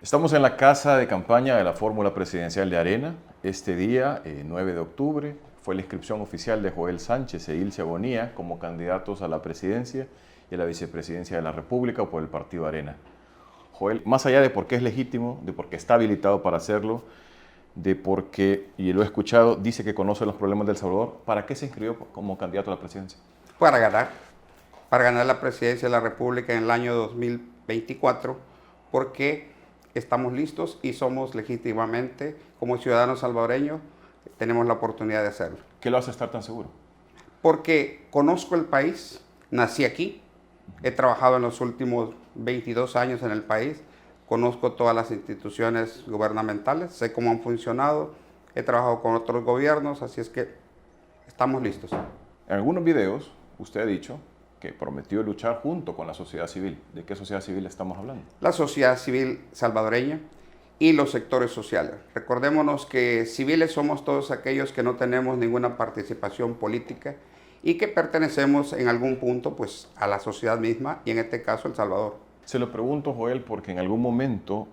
Estamos en la casa de campaña de la fórmula presidencial de Arena. Este día, 9 de octubre, fue la inscripción oficial de Joel Sánchez e Ilse Bonilla como candidatos a la presidencia y a la vicepresidencia de la República por el partido Arena. Joel, más allá de por qué es legítimo, de por qué está habilitado para hacerlo, de por qué, y lo he escuchado, dice que conoce los problemas del Salvador, ¿para qué se inscribió como candidato a la presidencia? Para ganar, para ganar la presidencia de la República en el año 2024, porque estamos listos y somos legítimamente, como ciudadanos salvadoreños, tenemos la oportunidad de hacerlo. ¿Qué lo hace estar tan seguro? Porque conozco el país, nací aquí, he trabajado en los últimos 22 años en el país, conozco todas las instituciones gubernamentales, sé cómo han funcionado, he trabajado con otros gobiernos, así es que estamos listos. En algunos videos, usted ha dicho que prometió luchar junto con la sociedad civil. ¿De qué sociedad civil estamos hablando? La sociedad civil salvadoreña y los sectores sociales. Recordémonos que civiles somos todos aquellos que no tenemos ninguna participación política y que pertenecemos en algún punto pues, a la sociedad misma y en este caso El Salvador. Se lo pregunto, Joel, porque en algún momento,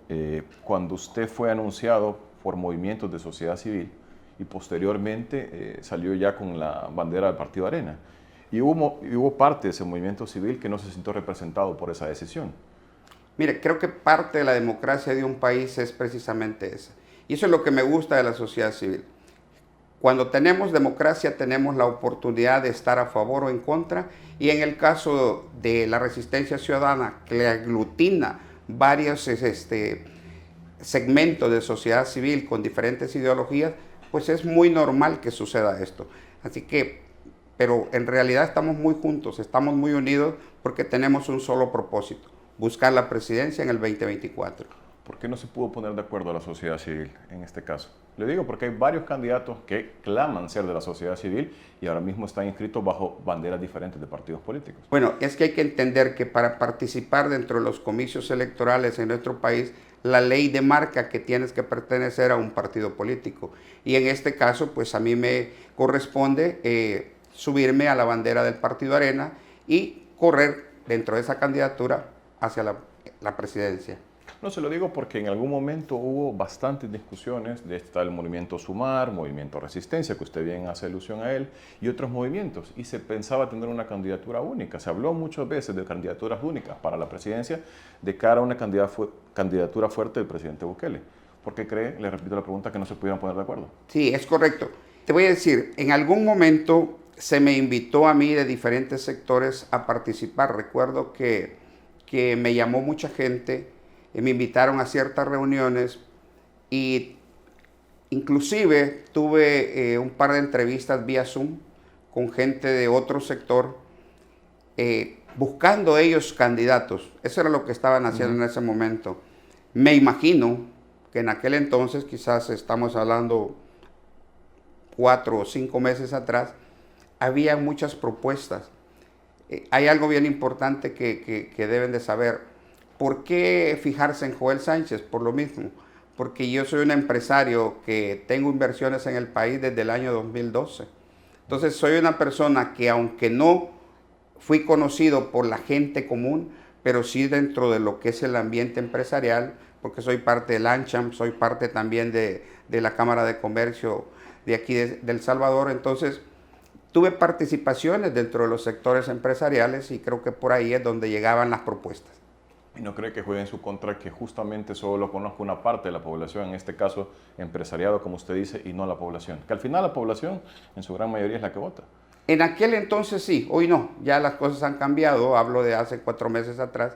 cuando usted fue anunciado por movimientos de sociedad civil y posteriormente salió ya con la bandera del Partido Arena, y hubo parte de ese movimiento civil que no se sintió representado por esa decisión. Mire, creo que parte de la democracia de un país es precisamente esa. Y eso es lo que me gusta de la sociedad civil. Cuando tenemos democracia tenemos la oportunidad de estar a favor o en contra, y en el caso de la resistencia ciudadana, que le aglutina varios segmentos de sociedad civil con diferentes ideologías, pues es muy normal que suceda esto. Así que, pero en realidad estamos muy juntos, estamos muy unidos porque tenemos un solo propósito: buscar la presidencia en el 2024. ¿Por qué no se pudo poner de acuerdo a la sociedad civil en este caso? Le digo porque hay varios candidatos que claman ser de la sociedad civil y ahora mismo están inscritos bajo banderas diferentes de partidos políticos. Bueno, es que hay que entender que para participar dentro de los comicios electorales en nuestro país, la ley demarca que tienes que pertenecer a un partido político. Y en este caso, pues a mí me corresponde subirme a la bandera del Partido Arena y correr dentro de esa candidatura hacia la presidencia. No se lo digo porque en algún momento hubo bastantes discusiones de el movimiento Sumar, movimiento Resistencia, que usted bien hace alusión a él, y otros movimientos, y se pensaba tener una candidatura única. Se habló muchas veces de candidaturas únicas para la presidencia de cara a una candidatura fuerte del presidente Bukele. ¿Por qué cree, le repito la pregunta, que no se pudieron poner de acuerdo? Sí, es correcto. Te voy a decir, en algún momento se me invitó a mí de diferentes sectores a participar. Recuerdo que me llamó mucha gente, me invitaron a ciertas reuniones y inclusive tuve un par de entrevistas vía Zoom con gente de otro sector, buscando ellos candidatos. Eso era lo que estaban haciendo en ese momento. Me imagino que en aquel entonces, quizás estamos hablando 4 o 5 meses atrás, había muchas propuestas. Hay algo bien importante que deben de saber. ¿Por qué fijarse en Joel Sánchez? Por lo mismo, porque yo soy un empresario que tengo inversiones en el país desde el año 2012. Entonces soy una persona que, aunque no fui conocido por la gente común, pero sí dentro de lo que es el ambiente empresarial, porque soy parte del ANCHAM, soy parte también de la Cámara de Comercio de aquí de El Salvador. Entonces tuve participaciones dentro de los sectores empresariales y creo que por ahí es donde llegaban las propuestas. ¿Y no cree que juegue en su contra que justamente solo lo conozca una parte de la población, en este caso empresariado, como usted dice, y no la población? Que al final la población, en su gran mayoría, es la que vota. En aquel entonces sí, hoy no. Ya las cosas han cambiado, hablo de hace 4 meses atrás.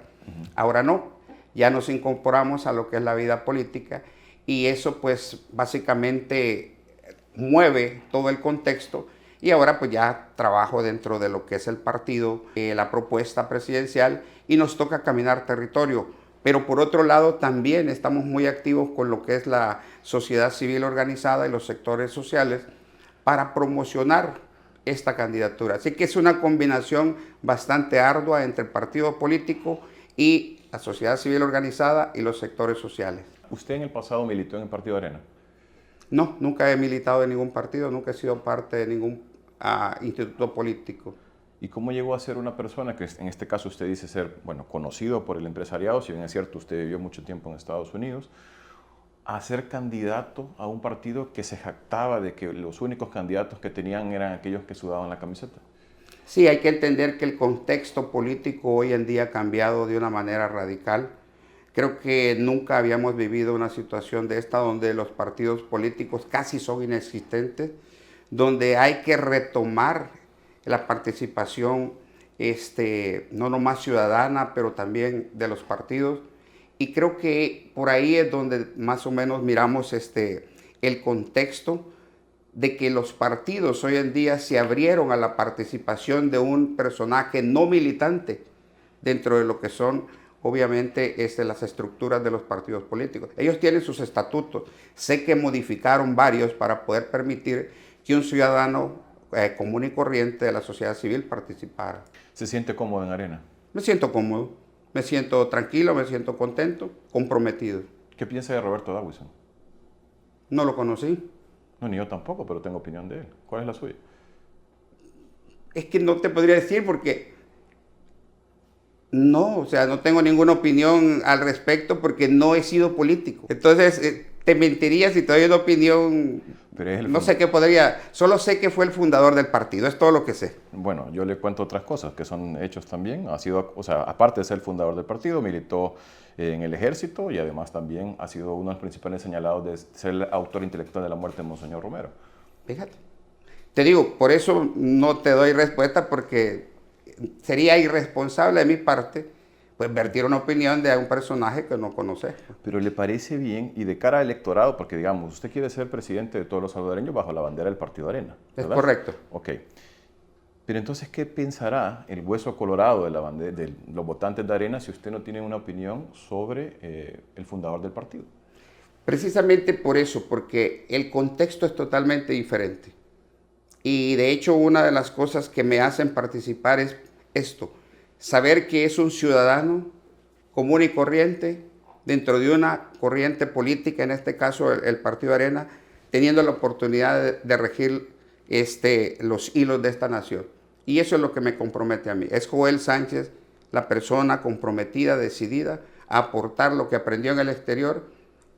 Ahora no, ya nos incorporamos a lo que es la vida política y eso pues básicamente mueve todo el contexto. Y ahora pues ya trabajo dentro de lo que es el partido, la propuesta presidencial, y nos toca caminar territorio. Pero por otro lado también estamos muy activos con lo que es la sociedad civil organizada y los sectores sociales para promocionar esta candidatura. Así que es una combinación bastante ardua entre el partido político y la sociedad civil organizada y los sectores sociales. ¿Usted en el pasado militó en el Partido Arena? No, nunca he militado en ningún partido, nunca he sido parte de ningún instituto político. ¿Y cómo llegó a ser una persona que en este caso usted dice ser, bueno, conocido por el empresariado, si bien es cierto, usted vivió mucho tiempo en Estados Unidos, a ser candidato a un partido que se jactaba de que los únicos candidatos que tenían eran aquellos que sudaban la camiseta? Sí, hay que entender que el contexto político hoy en día ha cambiado de una manera radical. Creo que nunca habíamos vivido una situación de esta donde los partidos políticos casi son inexistentes, donde hay que retomar la participación no nomás ciudadana, pero también de los partidos. Y creo que por ahí es donde más o menos miramos el contexto de que los partidos hoy en día se abrieron a la participación de un personaje no militante dentro de lo que son obviamente las estructuras de los partidos políticos. Ellos tienen sus estatutos. Sé que modificaron varios para poder permitir que un ciudadano común y corriente de la sociedad civil participara. ¿Se siente cómodo en Arena? Me siento cómodo, me siento tranquilo, me siento contento, comprometido. ¿Qué piensa de Roberto Dawison? No lo conocí. No, ni yo tampoco, pero tengo opinión de él. ¿Cuál es la suya? Es que no te podría decir porque no, o sea, no tengo ninguna opinión al respecto porque no he sido político. Entonces, te mentiría si te doy una opinión. Pero no sé qué podría, solo sé que fue el fundador del partido, es todo lo que sé. Bueno, yo le cuento otras cosas que son hechos también. Ha sido, o sea, aparte de ser el fundador del partido, militó en el ejército y además también ha sido uno de los principales señalados de ser el autor intelectual de la muerte de Monseñor Romero. Fíjate. Te digo, por eso no te doy respuesta porque sería irresponsable de mi parte pues vertir una opinión de un personaje que no conoces. Pero ¿le parece bien y de cara al electorado? Porque digamos, usted quiere ser presidente de todos los salvadoreños bajo la bandera del Partido Arena, ¿verdad? Es correcto. Ok. Pero entonces, ¿qué pensará el hueso colorado de, la bandera, de los votantes de Arena si usted no tiene una opinión sobre el fundador del partido? Precisamente por eso, porque el contexto es totalmente diferente. Y de hecho, una de las cosas que me hacen participar es esto. Saber que es un ciudadano común y corriente dentro de una corriente política, en este caso el Partido Arena, teniendo la oportunidad de regir los hilos de esta nación. Y eso es lo que me compromete a mí. Es Joel Sánchez la persona comprometida, decidida a aportar lo que aprendió en el exterior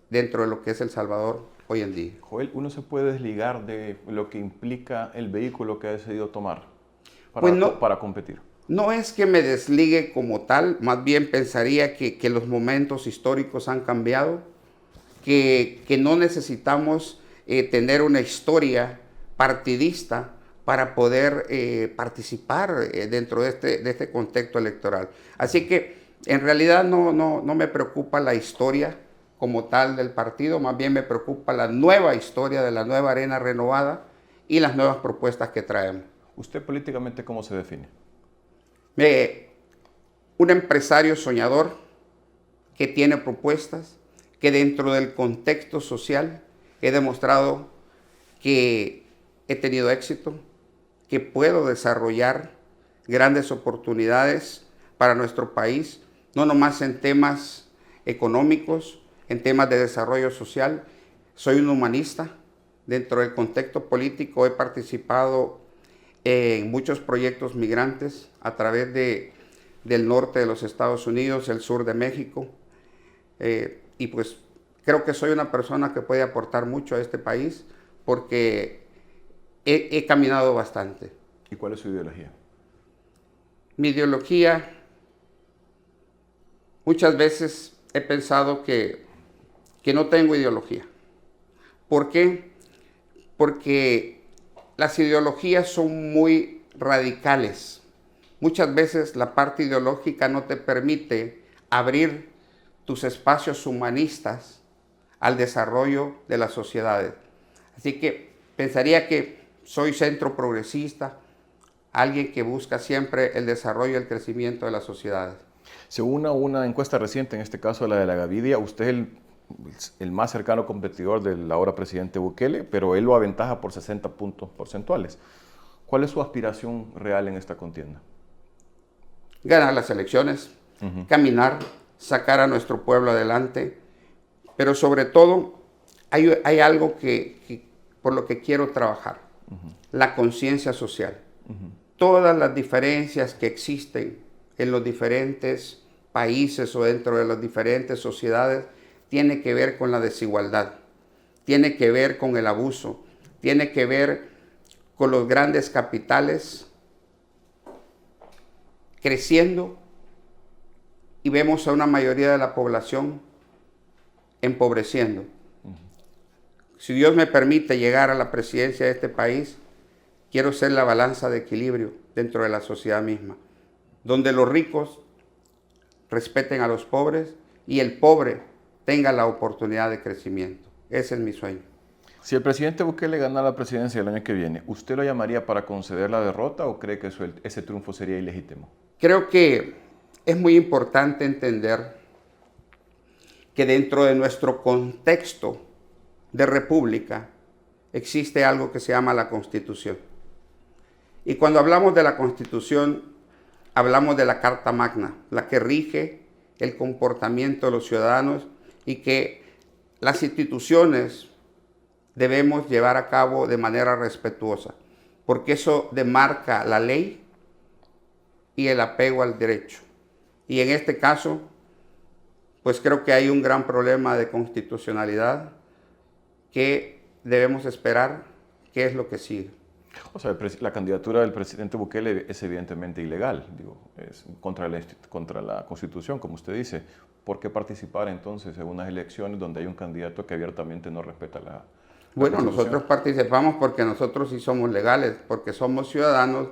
dentro de lo que es El Salvador hoy en día. Joel, ¿uno se puede desligar de lo que implica el vehículo que ha decidido tomar para competir? No es que me desligue como tal, más bien pensaría que los momentos históricos han cambiado, que no necesitamos tener una historia partidista para poder participar dentro de este contexto electoral. Así que en realidad no me preocupa la historia como tal del partido, más bien me preocupa la nueva historia de la nueva Arena renovada y las nuevas propuestas que traemos. ¿Usted políticamente cómo se define? Un empresario soñador que tiene propuestas, que dentro del contexto social he demostrado que he tenido éxito, que puedo desarrollar grandes oportunidades para nuestro país, no nomás en temas económicos, en temas de desarrollo social. Soy un humanista. Dentro del contexto político he participado en muchos proyectos migrantes a través del norte de los Estados Unidos, el sur de México, y pues creo que soy una persona que puede aportar mucho a este país porque he caminado bastante. ¿Y cuál es su ideología? Mi ideología, muchas veces he pensado que no tengo ideología. ¿Por qué? Porque las ideologías son muy radicales. Muchas veces la parte ideológica no te permite abrir tus espacios humanistas al desarrollo de las sociedades. Así que pensaría que soy centro progresista, alguien que busca siempre el desarrollo y el crecimiento de las sociedades. Según una encuesta reciente, en este caso la de la Gavidia, usted es el más cercano competidor del ahora presidente Bukele, pero él lo aventaja por 60 puntos porcentuales. ¿Cuál es su aspiración real en esta contienda? Ganar las elecciones, caminar, sacar a nuestro pueblo adelante, pero sobre todo hay algo por lo que quiero trabajar, la conciencia social. todas las diferencias que existen en los diferentes países o dentro de las diferentes sociedades tiene que ver con la desigualdad, tiene que ver con el abuso, tiene que ver con los grandes capitales creciendo y vemos a una mayoría de la población empobreciendo. Si Dios me permite llegar a la presidencia de este país, quiero ser la balanza de equilibrio dentro de la sociedad misma, donde los ricos respeten a los pobres y el pobre tenga la oportunidad de crecimiento. Ese es mi sueño. Si el presidente Bukele gana la presidencia el año que viene, ¿usted lo llamaría para conceder la derrota o cree que ese triunfo sería ilegítimo? Creo que es muy importante entender que dentro de nuestro contexto de república existe algo que se llama la Constitución. Y cuando hablamos de la Constitución, hablamos de la Carta Magna, la que rige el comportamiento de los ciudadanos y que las instituciones debemos llevar a cabo de manera respetuosa, porque eso demarca la ley y el apego al derecho. Y en este caso, pues creo que hay un gran problema de constitucionalidad que debemos esperar qué es lo que sigue. O sea, la candidatura del presidente Bukele es evidentemente ilegal, digo, es contra la Constitución, como usted dice. ¿Por qué participar entonces en unas elecciones donde hay un candidato que abiertamente no respeta la Bueno, nosotros participamos porque nosotros sí somos legales, porque somos ciudadanos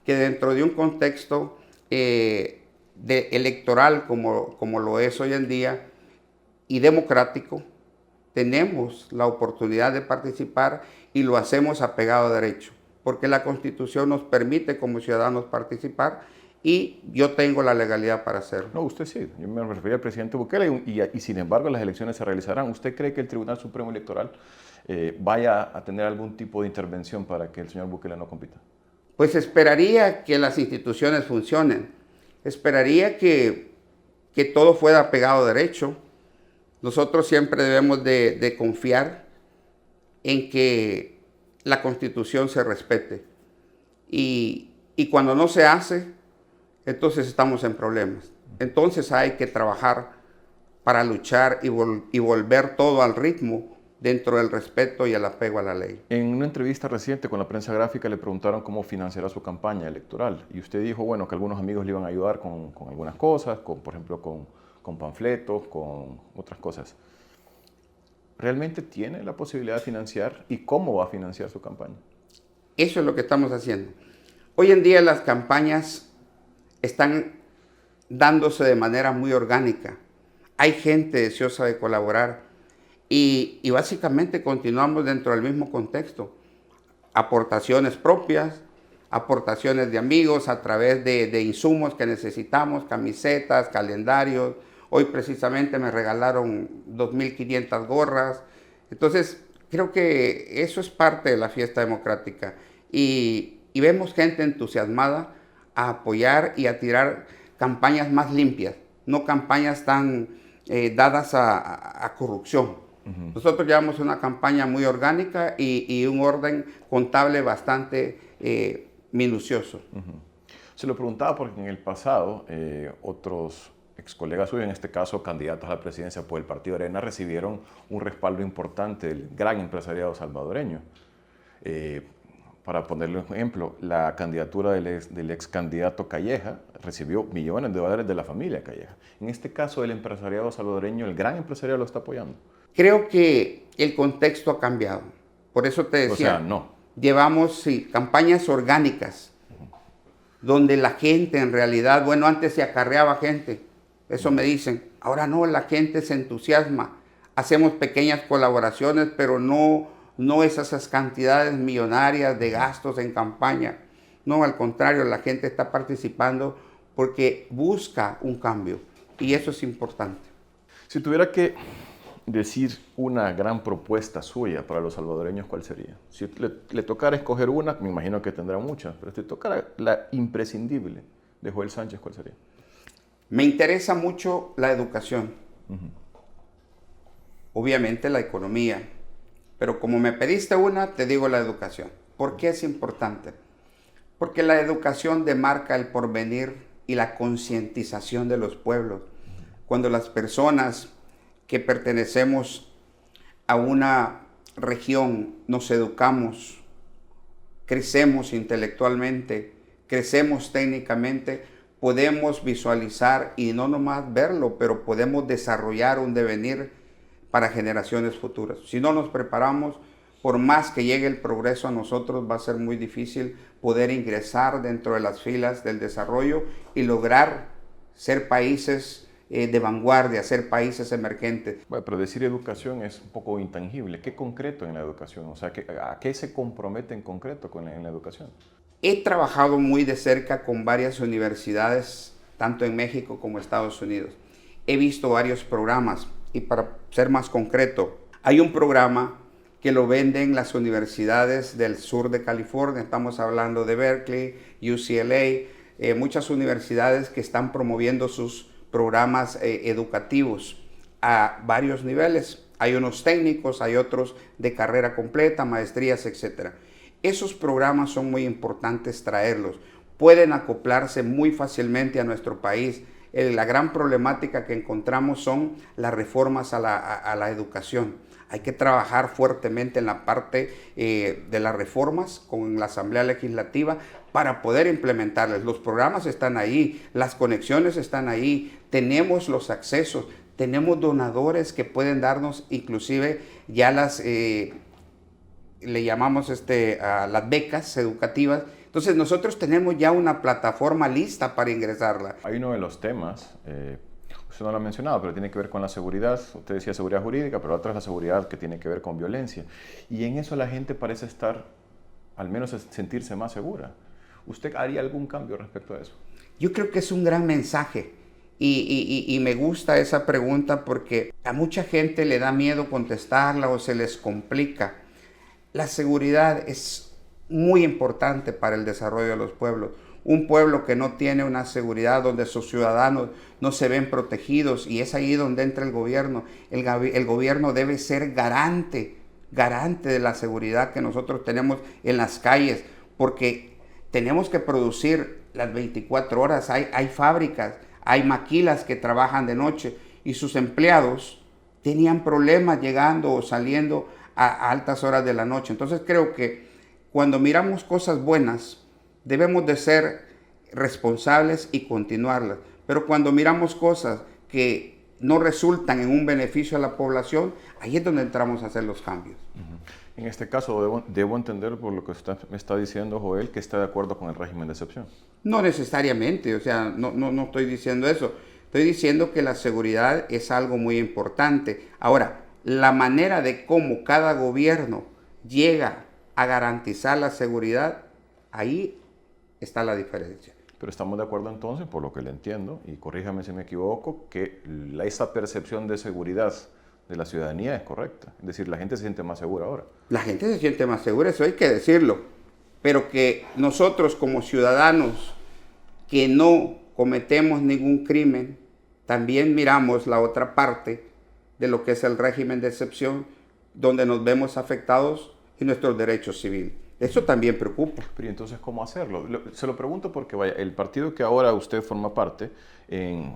que dentro de un contexto electoral como lo es hoy en día y democrático, tenemos la oportunidad de participar y lo hacemos apegado a derecho, porque la Constitución nos permite como ciudadanos participar y yo tengo la legalidad para hacerlo. No, usted sí, yo me refería al presidente Bukele y sin embargo las elecciones se realizarán. ¿Usted cree que el Tribunal Supremo Electoral vaya a tener algún tipo de intervención para que el señor Bukele no compita? Pues esperaría que las instituciones funcionen, esperaría que todo fuera apegado a derecho. Nosotros siempre debemos de confiar en que la Constitución se respete. Y cuando no se hace, entonces estamos en problemas. Entonces hay que trabajar para luchar y volver todo al ritmo dentro del respeto y el apego a la ley. En una entrevista reciente con la prensa gráfica le preguntaron cómo financiará su campaña electoral y usted dijo, bueno, que algunos amigos le iban a ayudar con algunas cosas, por ejemplo, con panfletos, con otras cosas. ¿Realmente tiene la posibilidad de financiar y cómo va a financiar su campaña? Eso es lo que estamos haciendo. Hoy en día las campañas están dándose de manera muy orgánica. Hay gente deseosa de colaborar y básicamente continuamos dentro del mismo contexto. Aportaciones propias, aportaciones de amigos a través de insumos que necesitamos, camisetas, calendarios. Hoy precisamente me regalaron 2.500 gorras. Entonces, creo que eso es parte de la fiesta democrática. Y vemos gente entusiasmada a apoyar y a tirar campañas más limpias, no campañas tan dadas a corrupción. Nosotros llevamos una campaña muy orgánica y un orden contable bastante minucioso. Se lo preguntaba porque en el pasado otros ex colegas suyos, en este caso candidatos a la presidencia por el Partido Arena, recibieron un respaldo importante del gran empresariado salvadoreño. Para ponerle un ejemplo, la candidatura del ex candidato Calleja recibió millones de dólares de la familia Calleja. En este caso, el empresariado salvadoreño, el gran empresariado, lo está apoyando. Creo que el contexto ha cambiado. Por eso te decía, o sea, no. Llevamos campañas orgánicas, donde la gente en realidad, bueno, antes se acarreaba gente, eso me dicen, ahora no, la gente se entusiasma, hacemos pequeñas colaboraciones, pero no esas cantidades millonarias de gastos en campaña. No, al contrario, la gente está participando porque busca un cambio y eso es importante. Si tuviera que decir una gran propuesta suya para los salvadoreños, ¿cuál sería? Si le tocara escoger una, me imagino que tendrá muchas, pero si tocara la imprescindible de Joel Sánchez, ¿cuál sería? Me interesa mucho la educación. Obviamente la economía. Pero como me pediste una, te digo la educación. ¿Por qué es importante? Porque la educación demarca el porvenir y la concientización de los pueblos. Cuando las personas que pertenecemos a una región nos educamos, crecemos intelectualmente, crecemos técnicamente, podemos visualizar y no nomás verlo, pero podemos desarrollar un devenir para generaciones futuras. Si no nos preparamos, por más que llegue el progreso a nosotros, va a ser muy difícil poder ingresar dentro de las filas del desarrollo y lograr ser países de vanguardia, ser países emergentes. Bueno, pero decir educación es un poco intangible. ¿Qué concreto en la educación? O sea, ¿a qué se compromete en concreto en la educación? He trabajado muy de cerca con varias universidades, tanto en México como Estados Unidos. He visto varios programas y para ser más concreto, hay un programa que lo venden las universidades del sur de California. Estamos hablando de Berkeley, UCLA, muchas universidades que están promoviendo sus programas educativos a varios niveles. Hay unos técnicos, hay otros de carrera completa, maestrías, etc. Esos programas son muy importantes traerlos. Pueden acoplarse muy fácilmente a nuestro país. La gran problemática que encontramos son las reformas a la educación. Hay que trabajar fuertemente en la parte de las reformas con la Asamblea Legislativa para poder implementarlas. Los programas están ahí, las conexiones están ahí, tenemos los accesos, tenemos donadores que pueden darnos inclusive ya le llamamos a las becas educativas. Entonces nosotros tenemos ya una plataforma lista para ingresarla. Hay uno de los temas, usted no lo ha mencionado, pero tiene que ver con la seguridad. Usted decía seguridad jurídica, pero otra es la seguridad que tiene que ver con violencia. Y en eso la gente parece estar, al menos sentirse más segura. ¿Usted haría algún cambio respecto a eso? Yo creo que es un gran mensaje y me gusta esa pregunta porque a mucha gente le da miedo contestarla o se les complica. La seguridad es muy importante para el desarrollo de los pueblos. Un pueblo que no tiene una seguridad donde sus ciudadanos no se ven protegidos, y es ahí donde entra el gobierno. El gobierno debe ser garante de la seguridad que nosotros tenemos en las calles, porque tenemos que producir las 24 horas. Hay fábricas, hay maquilas que trabajan de noche y sus empleados tenían problemas llegando o saliendo a altas horas de la noche. Entonces creo que cuando miramos cosas buenas, debemos de ser responsables y continuarlas. Pero cuando miramos cosas que no resultan en un beneficio a la población, ahí es donde entramos a hacer los cambios. En este caso, debo entender por lo que usted me está diciendo, Joel, que está de acuerdo con el régimen de excepción. No necesariamente, o sea, no estoy diciendo eso. Estoy diciendo que la seguridad es algo muy importante. Ahora, la manera de cómo cada gobierno llega a garantizar la seguridad, ahí está la diferencia. Pero estamos de acuerdo entonces, por lo que le entiendo, y corríjame si me equivoco, que esa percepción de seguridad de la ciudadanía es correcta. Es decir, la gente se siente más segura ahora. La gente se siente más segura, eso hay que decirlo. Pero que nosotros como ciudadanos que no cometemos ningún crimen, también miramos la otra parte de lo que es el régimen de excepción, donde nos vemos afectados en nuestros derechos civiles. Eso también preocupa. Pero entonces, ¿cómo hacerlo? Se lo pregunto porque, vaya, el partido que ahora usted forma parte,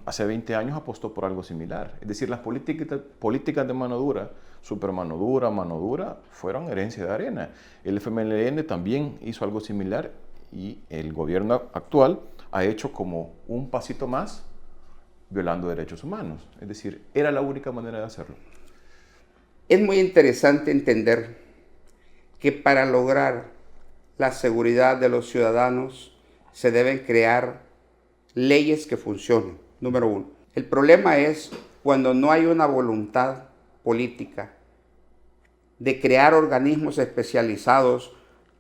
hace 20 años apostó por algo similar. Es decir, las políticas de mano dura, super mano dura, fueron herencia de Arena. El FMLN también hizo algo similar y el gobierno actual ha hecho como un pasito más violando derechos humanos. Es decir, era la única manera de hacerlo. Es muy interesante entender que para lograr la seguridad de los ciudadanos se deben crear leyes que funcionen, número uno. El problema es cuando no hay una voluntad política de crear organismos especializados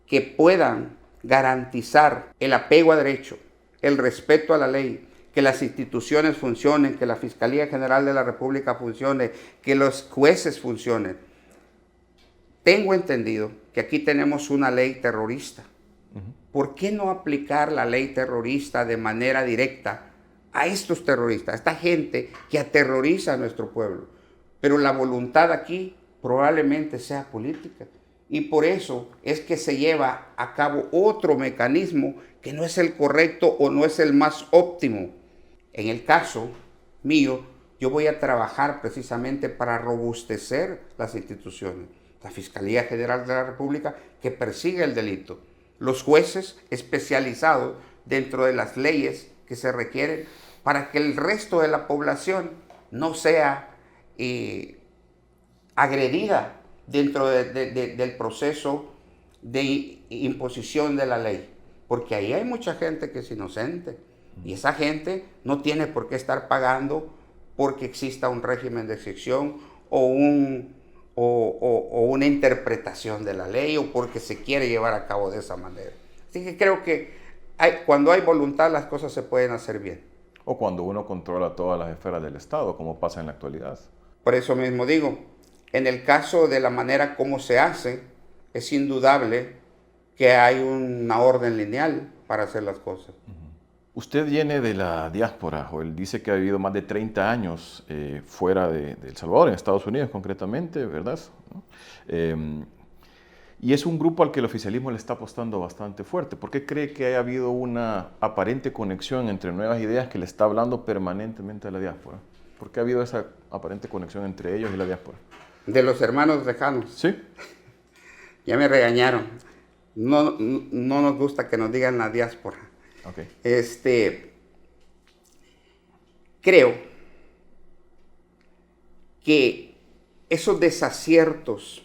que puedan garantizar el apego a derecho, el respeto a la ley, que las instituciones funcionen, que la Fiscalía General de la República funcione, que los jueces funcionen. Tengo entendido que aquí tenemos una ley terrorista. ¿Por qué no aplicar la ley terrorista de manera directa a estos terroristas, a esta gente que aterroriza a nuestro pueblo? Pero la voluntad aquí probablemente sea política. Y por eso es que se lleva a cabo otro mecanismo que no es el correcto o no es el más óptimo. En el caso mío, yo voy a trabajar precisamente para robustecer las instituciones. La Fiscalía General de la República, que persigue el delito. Los jueces especializados dentro de las leyes que se requieren para que el resto de la población no sea agredida dentro del proceso de imposición de la ley. Porque ahí hay mucha gente que es inocente y esa gente no tiene por qué estar pagando porque exista un régimen de excepción o una interpretación de la ley o porque se quiere llevar a cabo de esa manera. Así que creo que cuando hay voluntad las cosas se pueden hacer bien. O cuando uno controla todas las esferas del Estado, como pasa en la actualidad. Por eso mismo digo, en el caso de la manera como se hace, es indudable que hay una orden lineal para hacer las cosas. Usted viene de la diáspora, Joel. Dice que ha vivido más de 30 años fuera de El Salvador, en Estados Unidos concretamente, ¿verdad? Y es un grupo al que el oficialismo le está apostando bastante fuerte. ¿Por qué cree que haya habido una aparente conexión entre nuevas ideas que le está hablando permanentemente a la diáspora? ¿Por qué ha habido esa aparente conexión entre ellos y la diáspora? De los hermanos lejanos. Sí. Ya me regañaron. No nos gusta que nos digan la diáspora. Okay. Creo que esos desaciertos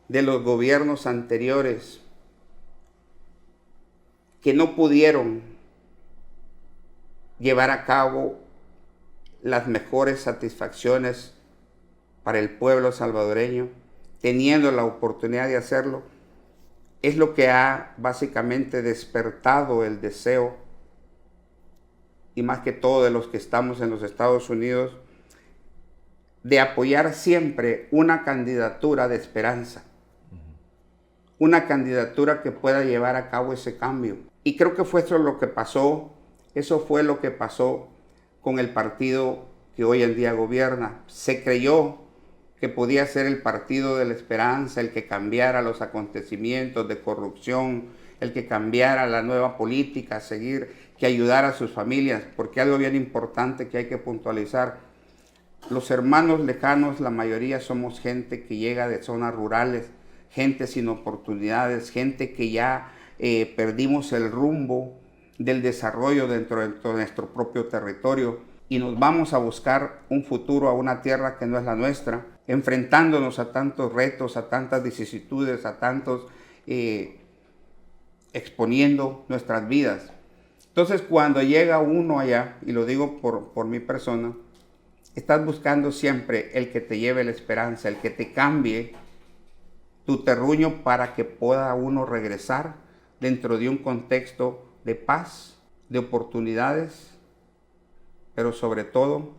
de los gobiernos anteriores que no pudieron llevar a cabo las mejores satisfacciones para el pueblo salvadoreño, teniendo la oportunidad de hacerlo, es lo que ha básicamente despertado el deseo, y más que todo de los que estamos en los Estados Unidos, de apoyar siempre una candidatura de esperanza, una candidatura que pueda llevar a cabo ese cambio. Y creo que fue eso lo que pasó, eso fue lo que pasó con el partido que hoy en día gobierna. Se creyó que podía ser el partido de la esperanza, el que cambiara los acontecimientos de corrupción, el que cambiara la nueva política a seguir, que ayudara a sus familias, porque algo bien importante que hay que puntualizar, los hermanos lejanos, la mayoría somos gente que llega de zonas rurales, gente sin oportunidades, gente que ya perdimos el rumbo del desarrollo dentro de nuestro propio territorio y nos vamos a buscar un futuro a una tierra que no es la nuestra, enfrentándonos a tantos retos, a tantas vicisitudes, a tantos exponiendo nuestras vidas. Entonces cuando llega uno allá, y lo digo por mi persona, estás buscando siempre el que te lleve la esperanza, el que te cambie tu terruño para que pueda uno regresar dentro de un contexto de paz, de oportunidades, pero sobre todo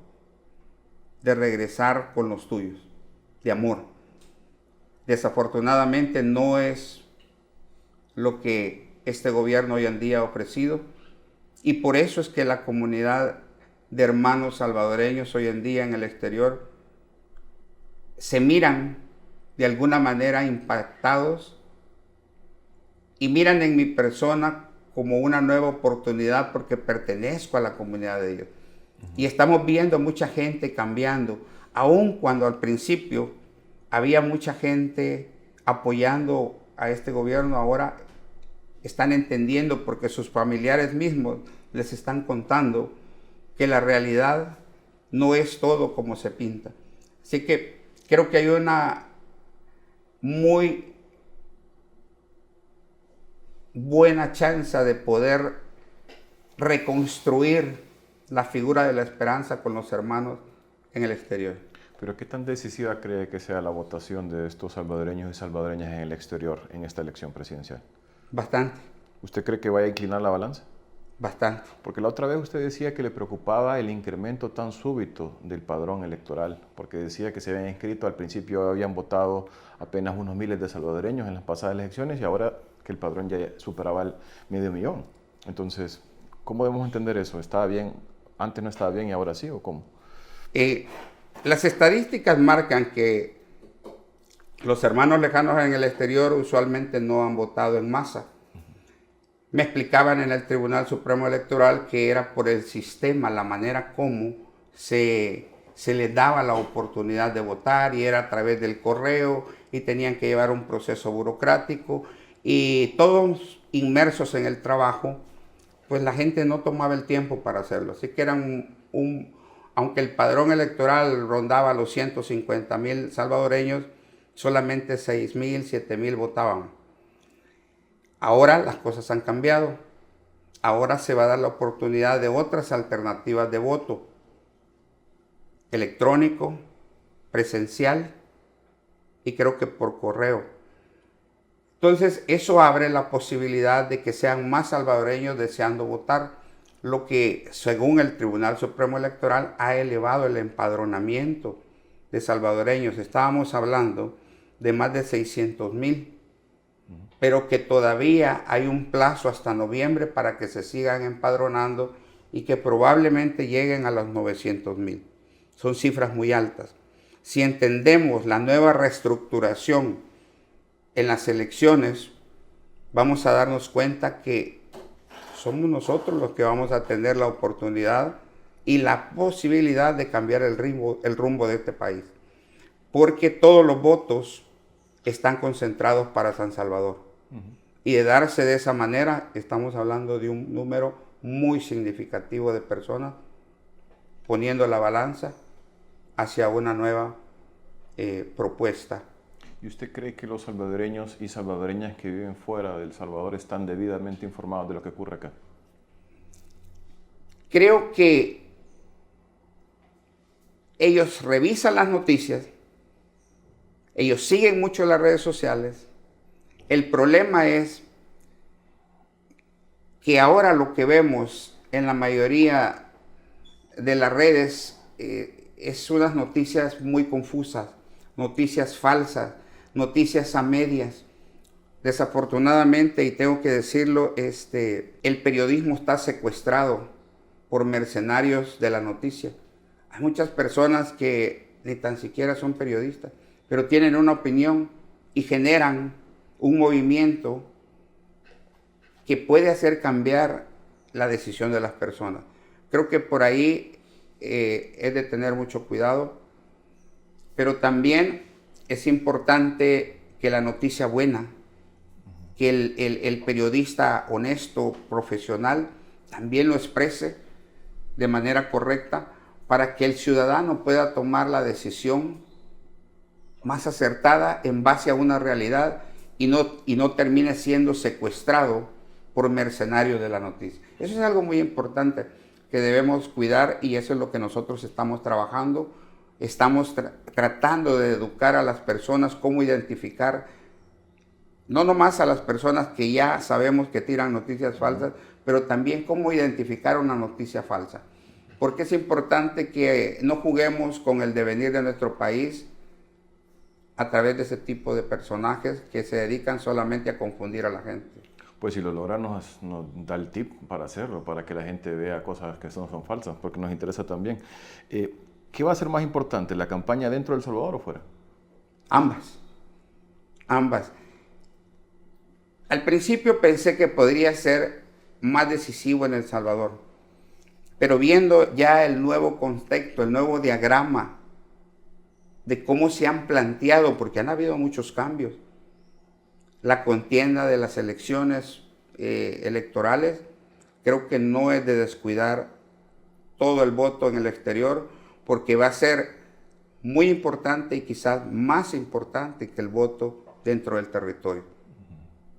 de regresar con los tuyos, de amor. Desafortunadamente no es lo que este gobierno hoy en día ha ofrecido y por eso es que la comunidad de hermanos salvadoreños hoy en día en el exterior se miran de alguna manera impactados y miran en mi persona como una nueva oportunidad porque pertenezco a la comunidad de ellos. Y estamos viendo mucha gente cambiando, aun cuando al principio había mucha gente apoyando a este gobierno, ahora están entendiendo porque sus familiares mismos les están contando que la realidad no es todo como se pinta. Así que creo que hay una muy buena chance de poder reconstruir la figura de la esperanza con los hermanos en el exterior. Pero ¿qué tan decisiva cree que sea la votación de estos salvadoreños y salvadoreñas en el exterior en esta elección presidencial? Bastante. ¿Usted cree que vaya a inclinar la balanza? Bastante. Porque la otra vez usted decía que le preocupaba el incremento tan súbito del padrón electoral, porque decía que se habían inscrito, al principio habían votado apenas unos miles de salvadoreños en las pasadas elecciones y ahora que el padrón ya superaba el 500,000. Entonces, ¿cómo debemos entender eso? ¿Estaba bien? ¿Antes no estaba bien y ahora sí o cómo? Las estadísticas marcan que Los hermanos lejanos en el exterior usualmente no han votado en masa. Me explicaban en el Tribunal Supremo Electoral que era por el sistema, la manera como se les daba la oportunidad de votar, y era a través del correo, y tenían que llevar un proceso burocrático, y todos inmersos en el trabajo, pues la gente no tomaba el tiempo para hacerlo. Así que eran aunque el padrón electoral rondaba los 150,000 salvadoreños, solamente 6,000, 7,000 votaban. Ahora las cosas han cambiado. Ahora se va a dar la oportunidad de otras alternativas de voto: electrónico, presencial y creo que por correo. Entonces eso abre la posibilidad de que sean más salvadoreños deseando votar, lo que según el Tribunal Supremo Electoral ha elevado el empadronamiento de salvadoreños. Estábamos hablando de más de 600,000, pero que todavía hay un plazo hasta noviembre para que se sigan empadronando y que probablemente lleguen a los 900,000. Son cifras muy altas. Si entendemos la nueva reestructuración en las elecciones, vamos a darnos cuenta que somos nosotros los que vamos a tener la oportunidad y la posibilidad de cambiar el rumbo de este país. Porque todos los votos están concentrados para San Salvador. Y de darse de esa manera, estamos hablando de un número muy significativo de personas poniendo la balanza hacia una nueva propuesta. ¿Y usted cree que los salvadoreños y salvadoreñas que viven fuera de El Salvador están debidamente informados de lo que ocurre acá? Creo que ellos revisan las noticias, ellos siguen mucho las redes sociales. El problema es que ahora lo que vemos en la mayoría de las redes es unas noticias muy confusas, noticias falsas, noticias a medias. Desafortunadamente, y tengo que decirlo, el periodismo está secuestrado por mercenarios de la noticia. Hay muchas personas que ni tan siquiera son periodistas, pero tienen una opinión y generan un movimiento que puede hacer cambiar la decisión de las personas. Creo que por ahí es de tener mucho cuidado, pero también es importante que la noticia buena, que el periodista honesto, profesional, también lo exprese de manera correcta para que el ciudadano pueda tomar la decisión más acertada en base a una realidad y no termine siendo secuestrado por mercenarios de la noticia. Eso es algo muy importante que debemos cuidar, y eso es lo que nosotros estamos trabajando. Estamos tratando de educar a las personas cómo identificar, no nomás a las personas que ya sabemos que tiran noticias falsas, pero también cómo identificar una noticia falsa. Porque es importante que no juguemos con el devenir de nuestro país a través de ese tipo de personajes que se dedican solamente a confundir a la gente. Pues si lo logran, nos da el tip para hacerlo, para que la gente vea cosas que no son falsas, porque nos interesa también. ¿Qué va a ser más importante, la campaña dentro de El Salvador o fuera? Ambas. Al principio pensé que podría ser más decisivo en El Salvador, pero viendo ya el nuevo contexto, el nuevo diagrama de cómo se han planteado, porque han habido muchos cambios, la contienda de las elecciones electorales, creo que no es de descuidar todo el voto en el exterior, porque va a ser muy importante y quizás más importante que el voto dentro del territorio,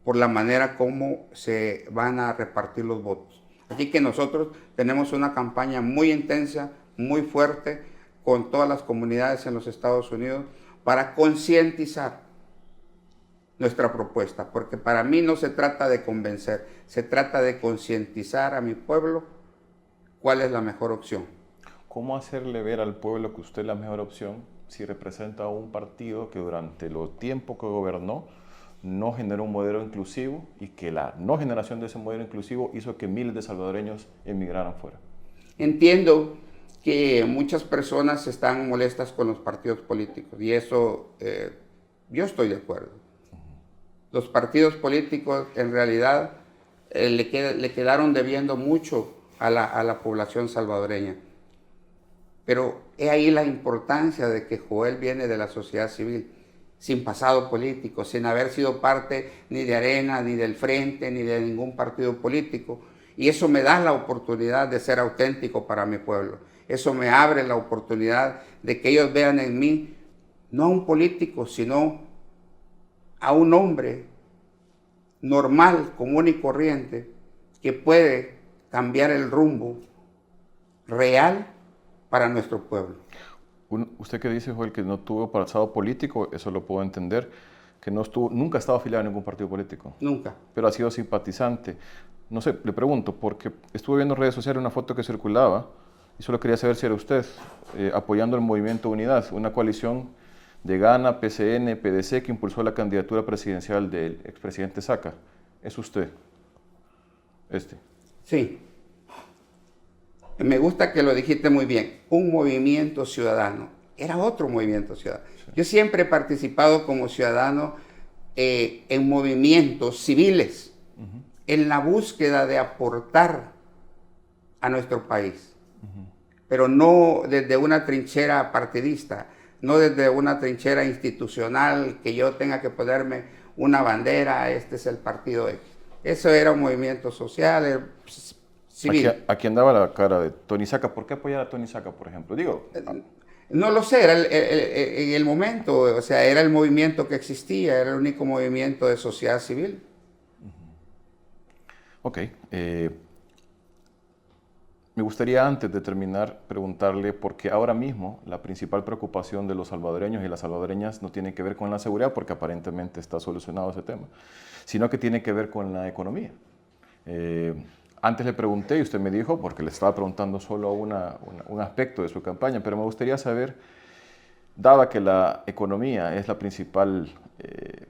por la manera como se van a repartir los votos. Así que nosotros tenemos una campaña muy intensa, muy fuerte, con todas las comunidades en los Estados Unidos para concientizar nuestra propuesta, porque para mí no se trata de convencer, se trata de concientizar a mi pueblo cuál es la mejor opción. ¿Cómo hacerle ver al pueblo que usted es la mejor opción si representa a un partido que durante los tiempos que gobernó no generó un modelo inclusivo y que la no generación de ese modelo inclusivo hizo que miles de salvadoreños emigraran fuera? Entiendo que muchas personas están molestas con los partidos políticos y eso Yo estoy de acuerdo. Los partidos políticos en realidad le quedaron debiendo mucho a la población salvadoreña. Pero es ahí la importancia de que Joel viene de la sociedad civil, sin pasado político, sin haber sido parte ni de Arena, ni del Frente, ni de ningún partido político. Y eso me da la oportunidad de ser auténtico para mi pueblo. Eso me abre la oportunidad de que ellos vean en mí no a un político, sino a un hombre normal, común y corriente, que puede cambiar el rumbo real para nuestro pueblo. Usted que dice, Joel, que no tuvo pasado político, eso lo puedo entender, que nunca ha estado afiliado a ningún partido político. Nunca. Pero ha sido simpatizante. No sé, le pregunto, porque estuve viendo en redes sociales una foto que circulaba, y solo quería saber si era usted, apoyando el Movimiento Unidad, una coalición de Gana, PCN, PDC, que impulsó la candidatura presidencial del expresidente Saca. ¿Es usted? Sí. Me gusta que lo dijiste muy bien. Un movimiento ciudadano. Era otro movimiento ciudadano. Sí. Yo siempre he participado como ciudadano en movimientos civiles, en la búsqueda de aportar a nuestro país. Pero no desde una trinchera partidista, no desde una trinchera institucional que yo tenga que ponerme una bandera, este es el partido X. Eso era un movimiento social, civil. Aquí andaba la cara de Tony Saca. ¿Por qué apoyar a Tony Saca, por ejemplo? No lo sé, era en el momento, o sea, era el movimiento que existía, era el único movimiento de sociedad civil. Ok. Me gustaría, antes de terminar, preguntarle, porque ahora mismo la principal preocupación de los salvadoreños y las salvadoreñas no tiene que ver con la seguridad, porque aparentemente está solucionado ese tema, sino que tiene que ver con la economía. Antes le pregunté y usted me dijo, porque le estaba preguntando solo un aspecto de su campaña, pero me gustaría saber, dada que la economía es la principal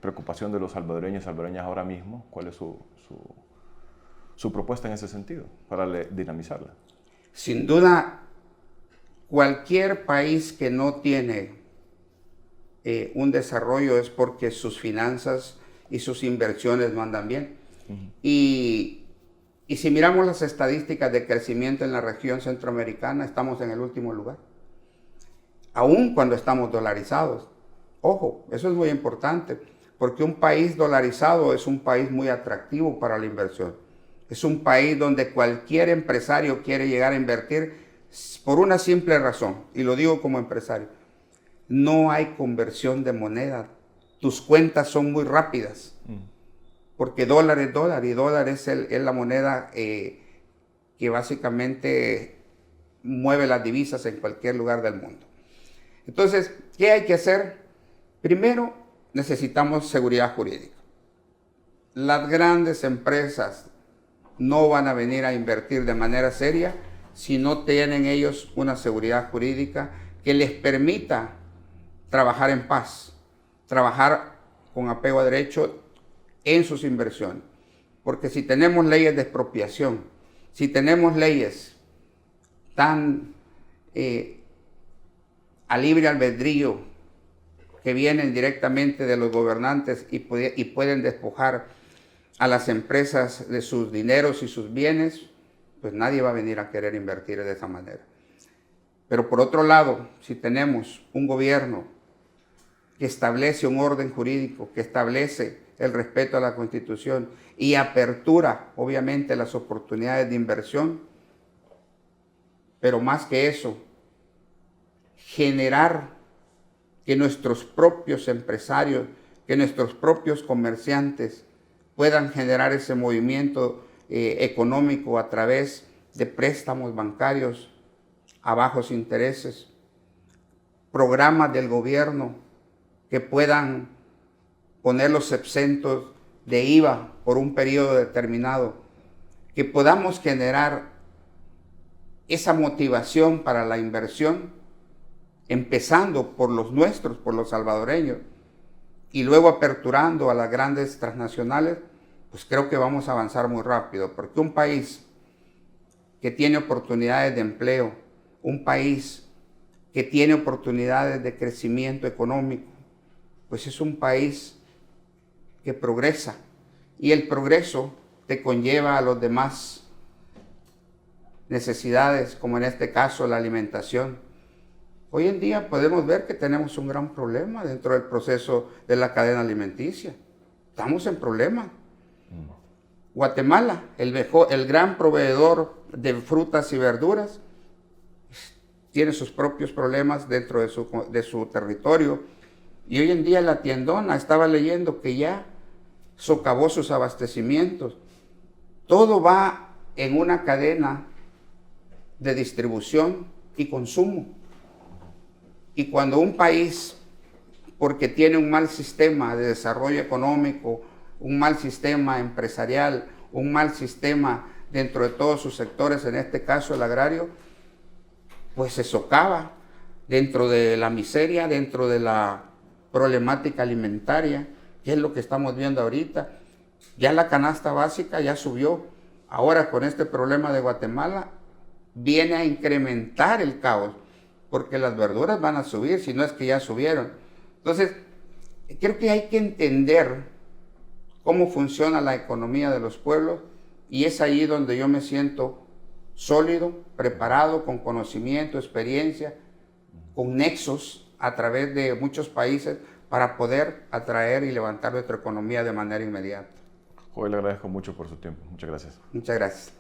preocupación de los salvadoreños y salvadoreñas ahora mismo, ¿cuál es su propuesta en ese sentido para dinamizarla? Sin duda, cualquier país que no tiene un desarrollo es porque sus finanzas y sus inversiones no andan bien. Y si miramos las estadísticas de crecimiento en la región centroamericana, estamos en el último lugar. Aún cuando estamos dolarizados. Ojo, eso es muy importante, porque un país dolarizado es un país muy atractivo para la inversión. Es un país donde cualquier empresario quiere llegar a invertir por una simple razón, y lo digo como empresario. No hay conversión de moneda. Tus cuentas son muy rápidas. Porque dólar es dólar, y dólar es la moneda que básicamente mueve las divisas en cualquier lugar del mundo. Entonces, ¿qué hay que hacer? Primero, necesitamos seguridad jurídica. Las grandes empresas no van a venir a invertir de manera seria si no tienen ellos una seguridad jurídica que les permita trabajar en paz, trabajar con apego a derecho en sus inversiones. Porque si tenemos leyes de expropiación, si tenemos leyes tan a libre albedrío que vienen directamente de los gobernantes y pueden despojar a las empresas de sus dineros y sus bienes, pues nadie va a venir a querer invertir de esa manera. Pero por otro lado, si tenemos un gobierno que establece un orden jurídico, que establece el respeto a la Constitución y apertura, obviamente, las oportunidades de inversión, pero más que eso, generar que nuestros propios empresarios, que nuestros propios comerciantes puedan generar ese movimiento económico a través de préstamos bancarios a bajos intereses, programas del gobierno que puedan ponerlos exentos de IVA por un periodo determinado, que podamos generar esa motivación para la inversión, empezando por los nuestros, por los salvadoreños, y luego aperturando a las grandes transnacionales, pues creo que vamos a avanzar muy rápido, porque un país que tiene oportunidades de empleo, un país que tiene oportunidades de crecimiento económico, pues es un país que progresa, y el progreso te conlleva a los demás necesidades, como en este caso la alimentación. Hoy en día podemos ver que tenemos un gran problema dentro del proceso de la cadena alimenticia. Estamos en problemas. Guatemala, el gran proveedor de frutas y verduras, tiene sus propios problemas dentro de su territorio. Y hoy en día la tiendona, estaba leyendo que ya socavó sus abastecimientos. Todo va en una cadena de distribución y consumo. Y cuando un país, porque tiene un mal sistema de desarrollo económico, un mal sistema empresarial, un mal sistema dentro de todos sus sectores, en este caso el agrario, pues se socava dentro de la miseria, dentro de la problemática alimentaria, que es lo que estamos viendo ahorita. Ya la canasta básica ya subió. Ahora con este problema de Guatemala viene a incrementar el caos, porque las verduras van a subir, si no es que ya subieron. Entonces, creo que hay que entender cómo funciona la economía de los pueblos, y es ahí donde yo me siento sólido, preparado, con conocimiento, experiencia, con nexos a través de muchos países para poder atraer y levantar nuestra economía de manera inmediata. Joel, le agradezco mucho por su tiempo. Muchas gracias. Muchas gracias.